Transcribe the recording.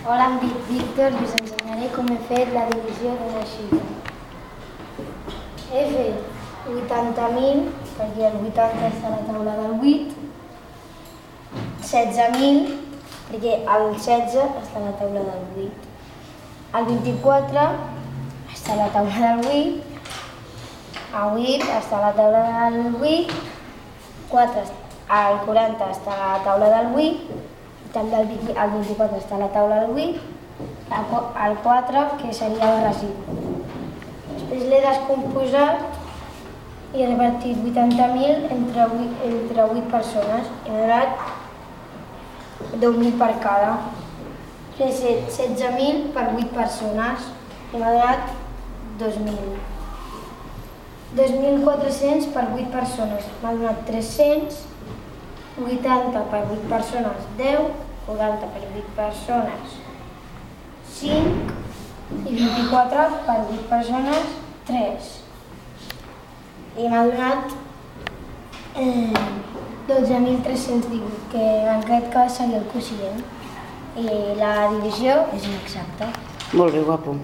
Hola, em dic Víctor i us ensenyaré com he fet la divisió d'una xifra. He fet 80.000, perquè el 80 està a la taula del 8, 16.000, perquè el 16 està a la taula del 8, el 24 està a la taula del 8, el 8 està a la taula del 8, el 40 està a la taula del 8, també el 24 està a la taula del 8, el 4, que seria el residu. Després l'he descomposat i he repartit 80.000 entre 8 persones i m'ha donat 10.000 per cada. He fet 16.000 per 8 persones i m'ha donat 2.000. 2.400 per 8 persones m'ha donat 300. 80 per 8 persones, 10, 40 per 8 persones, 5 i 24 per 8 persones, 3. I m'ha donat 12.318, que crec que seria el quocient. I la divisió és inexacta. Molt bé, guapo.